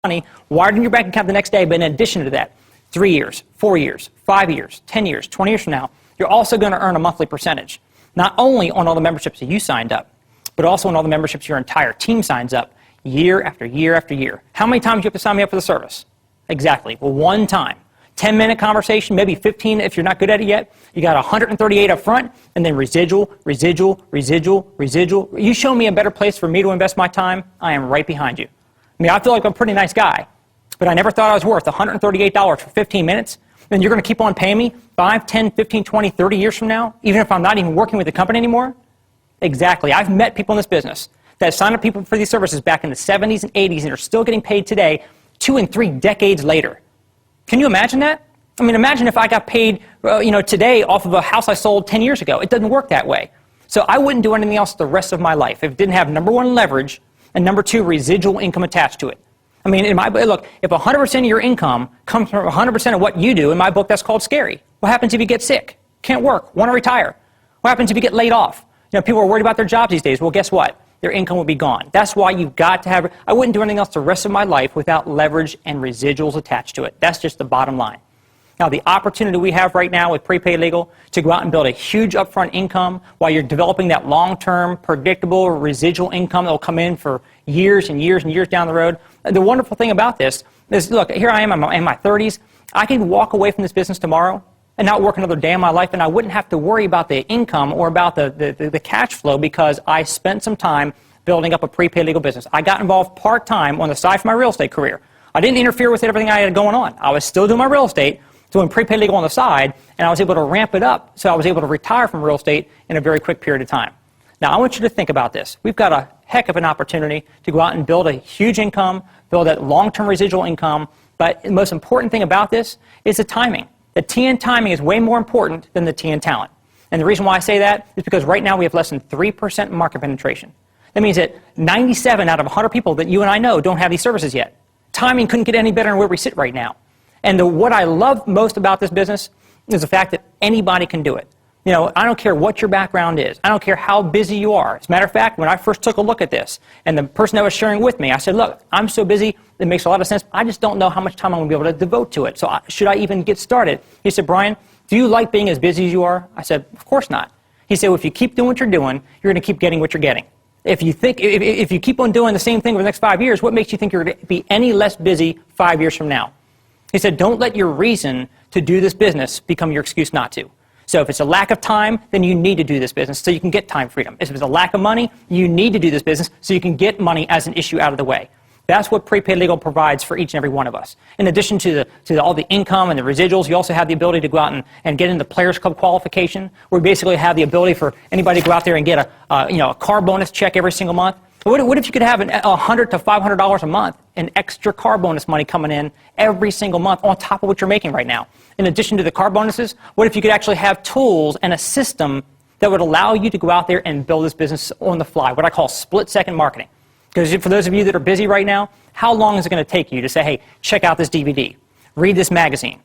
money wired in your bank account the next day, but in addition to that, 3 years, 4 years, 5 years, 10 years, 20 years from now, you're also going to earn a monthly percentage, not only on all the memberships that you signed up, but also on all the memberships your entire team signs up year after year after year. How many times do you have to sign me up for the service? Exactly. Well, one time. 10-minute conversation, maybe 15 if you're not good at it yet. You got 138 up front, and then residual, residual, residual, residual. You show me a better place for me to invest my time, I am right behind you. I mean, I feel like I'm a pretty nice guy, but I never thought I was worth $138 for 15 minutes. Then you're going to keep on paying me 5, 10, 15, 20, 30 years from now, even if I'm not even working with the company anymore? Exactly. I've met people in this business that signed up people for these services back in the 70s and 80s and are still getting paid today 2 and 3 decades later. Can you imagine that? I mean, imagine if I got paid, today off of a house I sold 10 years ago. It doesn't work that way. So I wouldn't do anything else the rest of my life if it didn't have, number one, leverage, and number two, residual income attached to it. I mean, look, if 100% of your income comes from 100% of what you do, in my book, that's called scary. What happens if you get sick? Can't work, want to retire? What happens if you get laid off? People are worried about their jobs these days. Well, guess what? Their income will be gone. That's why you've got to have, I wouldn't do anything else the rest of my life without leverage and residuals attached to it. That's just the bottom line. Now, the opportunity we have right now with Prepaid Legal to go out and build a huge upfront income while you're developing that long-term, predictable residual income that will come in for years and years and years down the road. The wonderful thing about this is, look, here I am in my 30s. I can walk away from this business tomorrow and not work another day in my life, and I wouldn't have to worry about the income or about the cash flow because I spent some time building up a prepaid legal business. I got involved part-time on the side for my real estate career. I didn't interfere with everything I had going on. I was still doing my real estate, doing prepaid legal on the side, and I was able to ramp it up so I was able to retire from real estate in a very quick period of time. Now, I want you to think about this. We've got a heck of an opportunity to go out and build a huge income, build that long-term residual income, but the most important thing about this is the timing. The TN timing is way more important than the TN talent. And the reason why I say that is because right now we have less than 3% market penetration. That means that 97 out of 100 people that you and I know don't have these services yet. Timing couldn't get any better than where we sit right now. And what I love most about this business is the fact that anybody can do it. I don't care what your background is. I don't care how busy you are. As a matter of fact, when I first took a look at this, and the person that was sharing with me, I said, look, I'm so busy, it makes a lot of sense. I just don't know how much time I'm going to be able to devote to it. So should I even get started? He said, Brian, do you like being as busy as you are? I said, of course not. He said, well, if you keep doing what you're doing, you're going to keep getting what you're getting. If you keep on doing the same thing for the next 5 years, what makes you think you're going to be any less busy 5 years from now? He said, don't let your reason to do this business become your excuse not to. So if it's a lack of time, then you need to do this business so you can get time freedom. If it's a lack of money, you need to do this business so you can get money as an issue out of the way. That's what prepaid legal provides for each and every one of us. In addition to all the income and the residuals, you also have the ability to go out and get into the Players Club qualification, where we basically have the ability for anybody to go out there and get a car bonus check every single month. What if you could have $100 to $500 a month in extra car bonus money coming in every single month on top of what you're making right now? In addition to the car bonuses, what if you could actually have tools and a system that would allow you to go out there and build this business on the fly, what I call split-second marketing? Because for those of you that are busy right now, how long is it going to take you to say, hey, check out this DVD, read this magazine,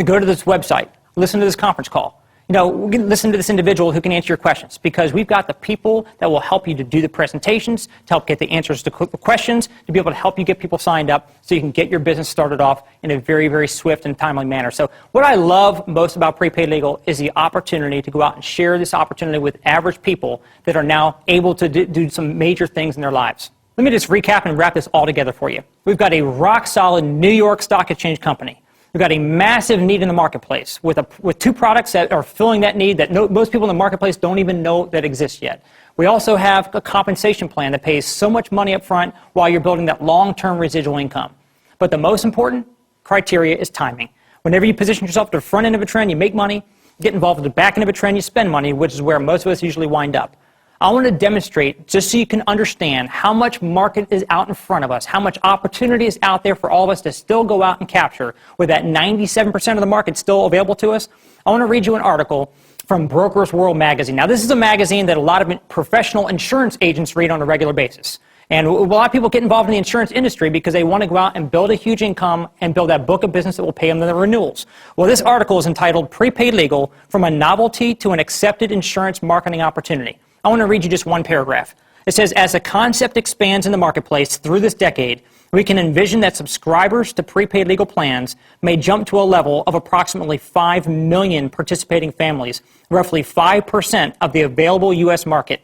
go to this website, listen to this conference call? Listen to this individual who can answer your questions, because we've got the people that will help you to do the presentations, to help get the answers to the questions, to be able to help you get people signed up so you can get your business started off in a very, very swift and timely manner. So what I love most about Prepaid Legal is the opportunity to go out and share this opportunity with average people that are now able to do some major things in their lives. Let me just recap and wrap this all together for you. We've got a rock-solid New York Stock Exchange company. We've got a massive need in the marketplace with 2 products that are filling that need that most people in the marketplace don't even know that exists yet. We also have a compensation plan that pays so much money up front while you're building that long-term residual income. But the most important criteria is timing. Whenever you position yourself at the front end of a trend, you make money. Get involved at the back end of a trend, you spend money, which is where most of us usually wind up. I want to demonstrate, just so you can understand how much market is out in front of us, how much opportunity is out there for all of us to still go out and capture, with that 97% of the market still available to us. I want to read you an article from Brokers World magazine. Now, this is a magazine that a lot of professional insurance agents read on a regular basis. And a lot of people get involved in the insurance industry because they want to go out and build a huge income and build that book of business that will pay them the renewals. Well, this article is entitled Prepaid Legal, From a Novelty to an Accepted Insurance Marketing Opportunity. I want to read you just one paragraph. It says, as the concept expands in the marketplace through this decade, we can envision that subscribers to prepaid legal plans may jump to a level of approximately 5 million participating families, roughly 5% of the available U.S. market.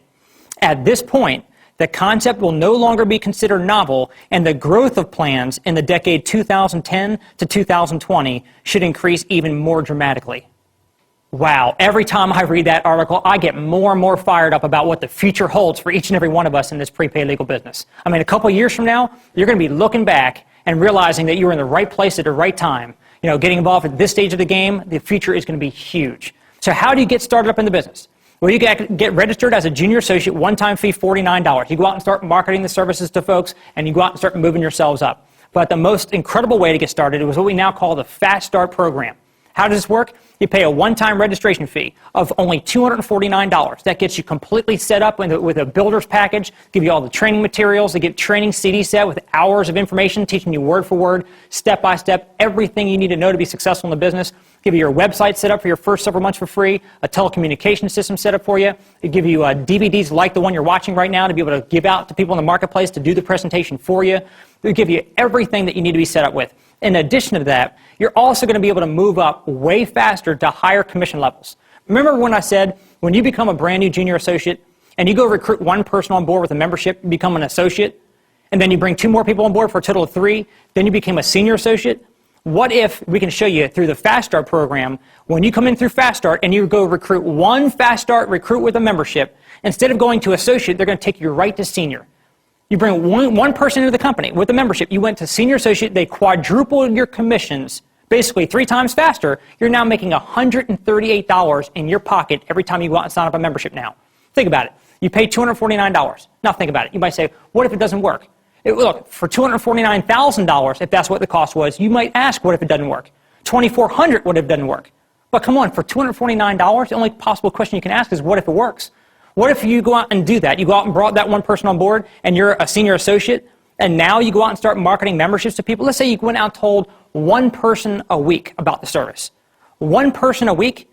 At this point, the concept will no longer be considered novel, and the growth of plans in the decade 2010 to 2020 should increase even more dramatically. Wow, every time I read that article, I get more and more fired up about what the future holds for each and every one of us in this prepaid legal business. I mean, a couple years from now, you're going to be looking back and realizing that you were in the right place at the right time. You know, getting involved at this stage of the game, the future is going to be huge. So how do you get started up in the business? Well, you get registered as a junior associate, one-time fee, $49. You go out and start marketing the services to folks, and you go out and start moving yourselves up. But the most incredible way to get started was what we now call the Fast Start program. How does this work? You pay a one-time registration fee of only $249. That gets you completely set up with a builder's package, give you all the training materials, they get training CD set with hours of information teaching you word for word, step by step, everything you need to know to be successful in the business. Give you your website set up for your first several months for free, a telecommunication system set up for you. They give you DVDs like the one you're watching right now to be able to give out to people in the marketplace to do the presentation for you. They give you everything that you need to be set up with. In addition to that, you're also going to be able to move up way faster to higher commission levels. Remember when I said when you become a brand new junior associate and you go recruit one person on board with a membership, you become an associate, and then you bring 2 more people on board for a total of 3, then you became a senior associate? What if we can show you through the Fast Start program, when you come in through Fast Start and you go recruit one Fast Start recruit with a membership, instead of going to associate, they're going to take you right to senior. You bring one person into the company with a membership. You went to senior associate. They quadrupled your commissions, basically 3 times faster. You're now making $138 in your pocket every time you go out and sign up a membership now. Think about it. You pay $249. Now think about it. You might say, what if it doesn't work? Look, for $249,000, if that's what the cost was, you might ask, what if it doesn't work? $2,400, what if it doesn't work? But come on, for $249, the only possible question you can ask is, what if it works? What if you go out and do that? You go out and brought that one person on board and you're a senior associate, and now you go out and start marketing memberships to people. Let's say you went out and told one person a week about the service. One person a week,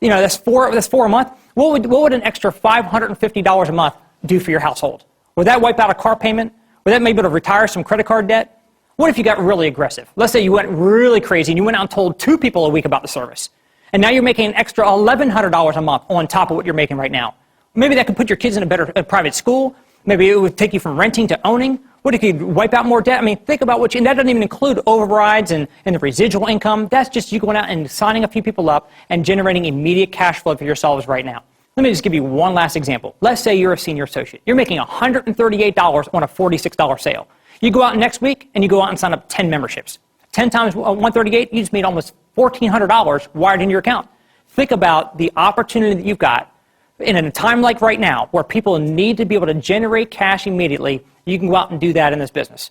you know, that's four a month. What would an extra $550 a month do for your household? Would that wipe out a car payment? Would that maybe be able to retire some credit card debt? What if you got really aggressive? Let's say you went really crazy and you went out and told 2 people a week about the service. And now you're making an extra $1,100 a month on top of what you're making right now. Maybe that could put your kids in a better private school. Maybe it would take you from renting to owning. What if you could wipe out more debt? I mean, think about and that doesn't even include overrides and the residual income. That's just you going out and signing a few people up and generating immediate cash flow for yourselves right now. Let me just give you one last example. Let's say you're a senior associate. You're making $138 on a $46 sale. You go out next week and you go out and sign up 10 memberships. 10 times 138, you just made almost $1,400 wired into your account. Think about the opportunity that you've got in a time like right now where people need to be able to generate cash immediately. You can go out and do that in this business.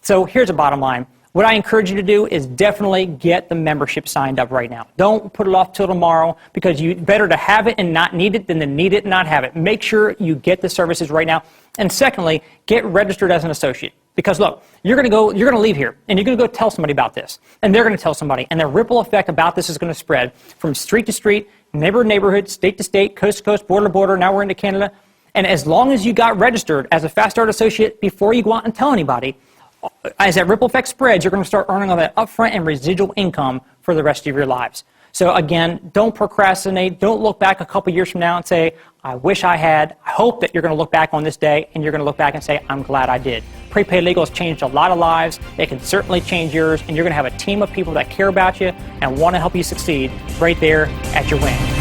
So here's the bottom line. What I encourage you to do is definitely get the membership signed up right now. Don't put it off till tomorrow, because you better to have it and not need it than to need it and not have it. Make sure you get the services right now. And secondly, get registered as an associate. Because look, you're going to leave here and you're going to go tell somebody about this, and they're going to tell somebody, and the ripple effect about this is going to spread from street to street, neighborhood to neighborhood, state to state, coast to coast, border to border. Now we're into Canada. And as long as you got registered as a Fast Start associate before you go out and tell anybody, as that ripple effect spreads, you're going to start earning all that upfront and residual income for the rest of your lives. So again, don't procrastinate. Don't look back a couple years from now and say, I wish I had. I hope that you're going to look back on this day and you're going to look back and say, I'm glad I did. Prepaid Legal has changed a lot of lives. It can certainly change yours, and you're going to have a team of people that care about you and want to help you succeed right there at your wing.